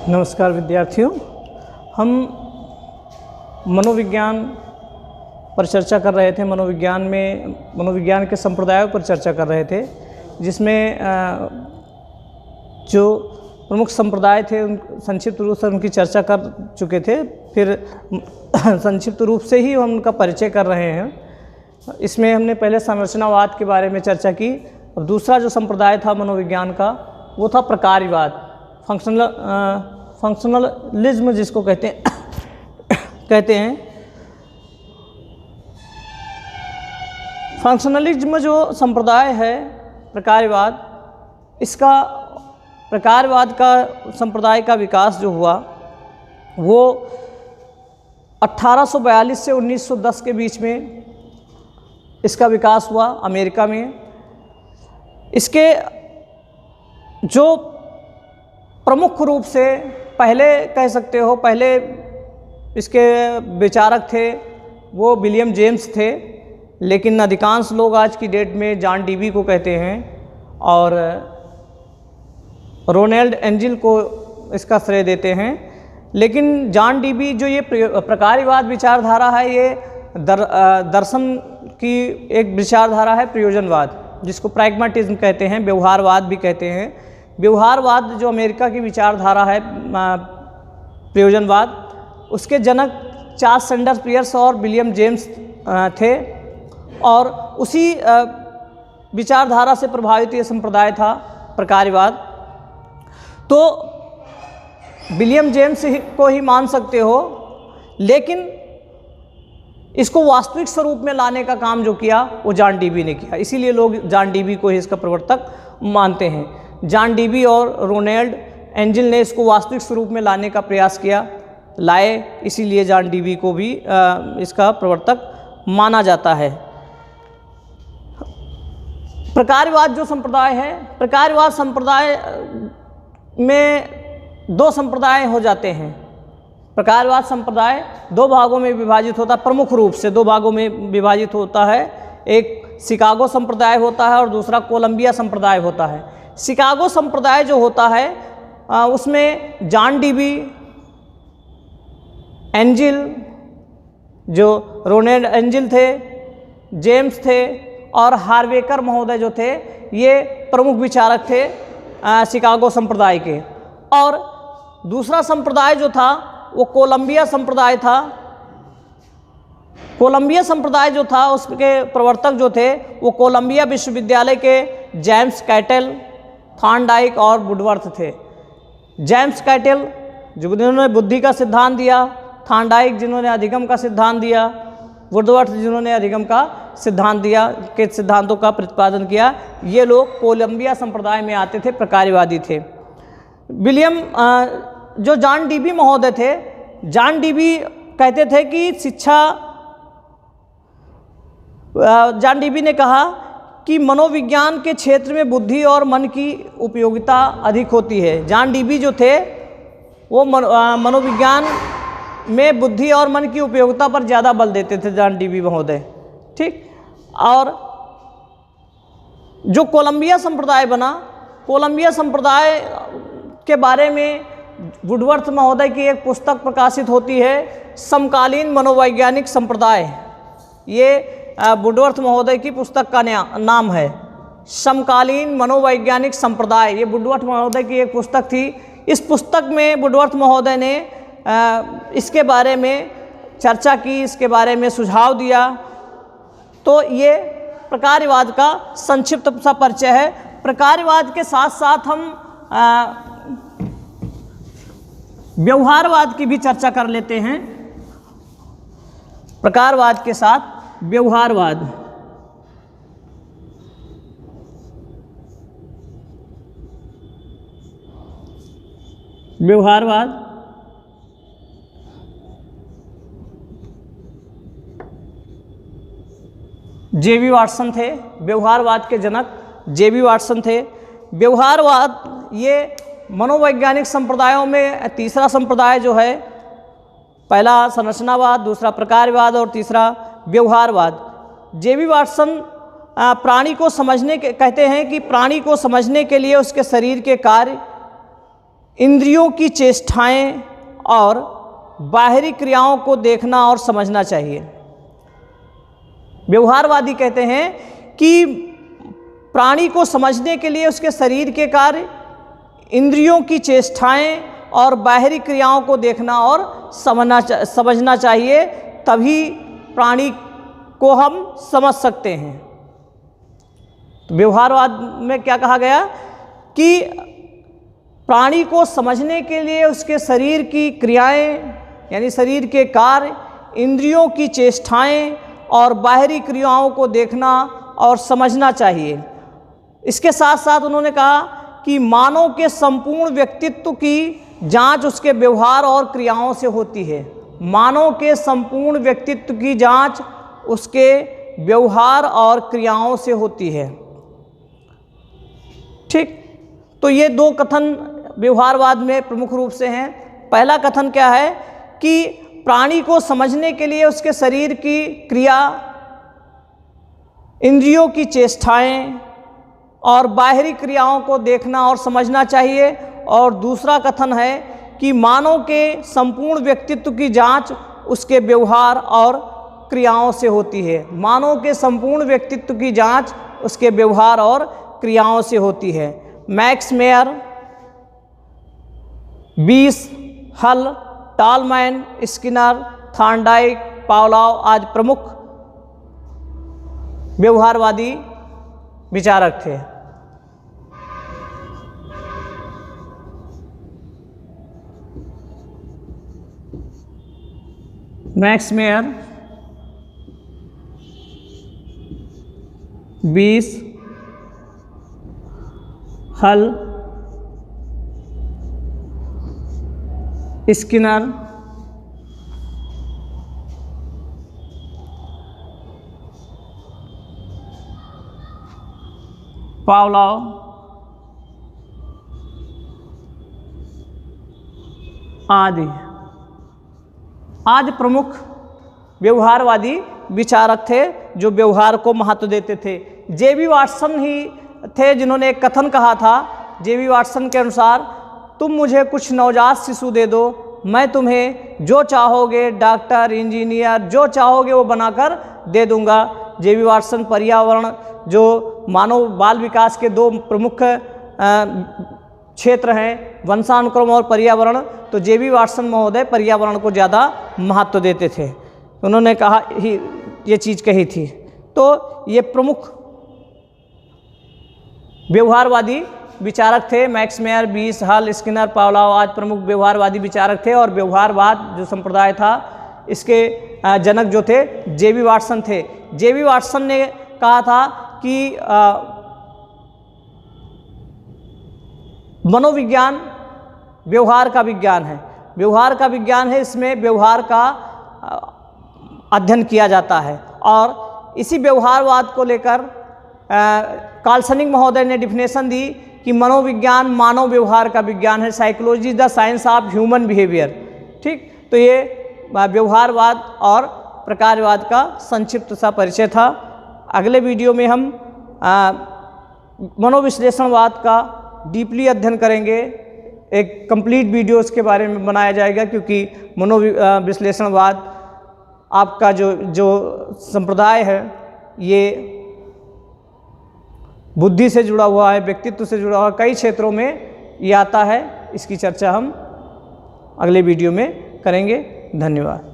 नमस्कार विद्यार्थियों, हम मनोविज्ञान पर चर्चा कर रहे थे। मनोविज्ञान के संप्रदायों पर चर्चा कर रहे थे, जिसमें जो प्रमुख संप्रदाय थे उन संक्षिप्त रूप से उनकी चर्चा कर चुके थे। फिर संक्षिप्त रूप से ही हम उनका परिचय कर रहे हैं। इसमें हमने पहले संरचनावाद के बारे में चर्चा की और दूसरा जो संप्रदाय था मनोविज्ञान का वो था प्रकारवाद, फंक्शनलिज्म जिसको कहते हैं। फंक्शनलिज्म जो संप्रदाय है प्रकारवाद, इसका प्रकारवाद का संप्रदाय का विकास जो हुआ वो 1842 से 1910 के बीच में इसका विकास हुआ अमेरिका में। इसके जो प्रमुख रूप से पहले कह सकते हो, पहले इसके विचारक थे वो विलियम जेम्स थे, लेकिन अधिकांश लोग आज की डेट में जॉन डीबी को कहते हैं और रोनाल्ड एंजिल को इसका श्रेय देते हैं। लेकिन जॉन डीबी जो ये प्रकारवाद विचारधारा है, ये दर्शन की एक विचारधारा है, प्रयोजनवाद जिसको प्रैग्मेटिज्म कहते हैं, व्यवहारवाद भी कहते हैं। व्यवहारवाद जो अमेरिका की विचारधारा है प्रयोजनवाद, उसके जनक चार्ल्स सैंडर्स पियर्स और विलियम जेम्स थे और उसी विचारधारा से प्रभावित ये संप्रदाय था प्रकारवाद। तो विलियम जेम्स को ही मान सकते हो, लेकिन इसको वास्तविक स्वरूप में लाने का काम जो किया वो जॉन डीबी ने किया, इसीलिए लोग जॉन डीबी को ही इसका प्रवर्तक मानते हैं। जॉन डीबी और रोनाल्ड एंजिल ने इसको वास्तविक स्वरूप में लाने का प्रयास किया, लाए, इसीलिए जॉन डीबी को भी इसका प्रवर्तक माना जाता है। प्रकारवाद जो संप्रदाय है, प्रकारवाद संप्रदाय में दो संप्रदाय हो जाते हैं। प्रकारवाद संप्रदाय दो भागों में विभाजित होता है, प्रमुख रूप से दो भागों में विभाजित होता है। एक शिकागो संप्रदाय होता है और दूसरा कोलंबिया संप्रदाय होता है। शिकागो संप्रदाय जो होता है उसमें जॉन डीबी, एंजिल जो रोनाल्ड एंजिल थे, जेम्स थे और हार्वेकर महोदय जो थे, ये प्रमुख विचारक थे शिकागो संप्रदाय के। और दूसरा संप्रदाय जो था वो कोलंबिया संप्रदाय था। कोलंबिया संप्रदाय जो था उसके प्रवर्तक जो थे वो कोलंबिया विश्वविद्यालय के जेम्स कैटल, थॉर्नडाइक और वुडवर्थ थे। जेम्स कैटल जिन्होंने बुद्धि का सिद्धांत दिया, थॉर्नडाइक जिन्होंने अधिगम का सिद्धांत दिया, वुडवर्थ जिन्होंने अधिगम का सिद्धांत दिया, के सिद्धांतों का प्रतिपादन किया, ये लोग कोलंबिया संप्रदाय में आते थे, प्रकारवादी थे। विलियम जो जॉन डीबी महोदय थे, जॉन डीबी कहते थे कि जॉन डीबी ने कहा कि मनोविज्ञान के क्षेत्र में बुद्धि और मन की उपयोगिता अधिक होती है। जॉन डीबी जो थे वो मनोविज्ञान में बुद्धि और मन की उपयोगिता पर ज़्यादा बल देते थे जॉन डीबी महोदय, ठीक। और जो कोलंबिया संप्रदाय बना, कोलंबिया संप्रदाय के बारे में वुडवर्थ महोदय की एक पुस्तक प्रकाशित होती है, समकालीन मनोवैज्ञानिक संप्रदाय। ये वुडवर्थ महोदय की पुस्तक का नाम है, समकालीन मनोवैज्ञानिक संप्रदाय। ये वुडवर्थ महोदय की एक पुस्तक थी। इस पुस्तक में वुडवर्थ महोदय ने इसके बारे में चर्चा की, इसके बारे में सुझाव दिया। तो ये प्रकारवाद का संक्षिप्त सा परिचय है। प्रकारवाद के साथ साथ हम व्यवहारवाद की भी चर्चा कर लेते हैं। प्रकारवाद के साथ व्यवहारवाद, व्यवहारवाद जेबी वाटसन थे, व्यवहारवाद के जनक जेबी वाटसन थे। व्यवहारवाद ये मनोवैज्ञानिक संप्रदायों में तीसरा संप्रदाय जो है, पहला संरचनावाद, दूसरा प्रकारवाद और तीसरा व्यवहारवाद। जेबी वाटसन प्राणी को समझने के कहते हैं कि प्राणी को समझने के लिए उसके शरीर के कार्य, इंद्रियों की चेष्टाएं और बाहरी क्रियाओं को देखना और समझना चाहिए। व्यवहारवादी कहते हैं कि प्राणी को समझने के लिए उसके शरीर के कार्य, इंद्रियों की चेष्टाएं और बाहरी क्रियाओं को देखना और समझना चाहिए, तभी प्राणी को हम समझ सकते हैं। तो व्यवहारवाद में क्या कहा गया कि प्राणी को समझने के लिए उसके शरीर की क्रियाएं यानी शरीर के कार्य, इंद्रियों की चेष्टाएं और बाहरी क्रियाओं को देखना और समझना चाहिए। इसके साथ साथ उन्होंने कहा कि मानव के संपूर्ण व्यक्तित्व की जांच उसके व्यवहार और क्रियाओं से होती है। मानव के संपूर्ण व्यक्तित्व की जांच उसके व्यवहार और क्रियाओं से होती है। ठीक, तो ये दो कथन व्यवहारवाद में प्रमुख रूप से हैं। पहला कथन क्या है कि प्राणी को समझने के लिए उसके शरीर की क्रिया, इंद्रियों की चेष्टाएं और बाहरी क्रियाओं को देखना और समझना चाहिए। और दूसरा कथन है कि मानव के संपूर्ण व्यक्तित्व की जांच उसके व्यवहार और क्रियाओं से होती है। मानव के संपूर्ण व्यक्तित्व की जांच उसके व्यवहार और क्रियाओं से होती है। मैक्स मेयर, बीस, हल, टॉलमैन, स्किनर, थॉर्नडाइक, पावलोव आज प्रमुख व्यवहारवादी विचारक थे। मैक्स मेयर, 20, हल, स्किनर, पावलोव आदि आज प्रमुख व्यवहारवादी विचारक थे जो व्यवहार को महत्व देते थे। जे.बी. वाटसन ही थे जिन्होंने एक कथन कहा था। जे.बी. वाटसन के अनुसार, तुम मुझे कुछ नवजात शिशु दे दो, मैं तुम्हें जो चाहोगे डॉक्टर, इंजीनियर, जो चाहोगे वो बनाकर दे दूंगा। जे.बी. वाटसन पर्यावरण, जो मानव बाल विकास के दो प्रमुख क्षेत्र हैं, वंशानुक्रम और पर्यावरण, तो जे.बी. वाटसन महोदय पर्यावरण को ज़्यादा महत्व देते थे। उन्होंने कहा ही ये चीज़ कही थी। तो ये प्रमुख व्यवहारवादी विचारक थे। मैक्स मेयर, बीस, हल, स्किनर, पावलोव आज प्रमुख व्यवहारवादी विचारक थे। और व्यवहारवाद जो संप्रदाय था इसके जनक जो थे जे.बी. वाटसन थे। जे.बी. वाटसन ने कहा था कि मनोविज्ञान व्यवहार का विज्ञान है। व्यवहार का विज्ञान है, इसमें व्यवहार का अध्ययन किया जाता है। और इसी व्यवहारवाद को लेकर कार्लसनिग महोदय ने डिफिनेशन दी कि मनोविज्ञान मानव व्यवहार का विज्ञान है। Psychology is the science of human behaviour. ठीक, तो ये व्यवहारवाद और प्रकारवाद का संक्षिप्त सा परिचय था। अगले वीडियो में हम मनोविश्लेषणवाद का डीपली अध्ययन करेंगे। एक कंप्लीट वीडियो इसके बारे में बनाया जाएगा, क्योंकि मनोविश्लेषणवाद आपका जो संप्रदाय है ये बुद्धि से जुड़ा हुआ है, व्यक्तित्व से जुड़ा हुआ, कई क्षेत्रों में ये आता है। इसकी चर्चा हम अगले वीडियो में करेंगे। धन्यवाद।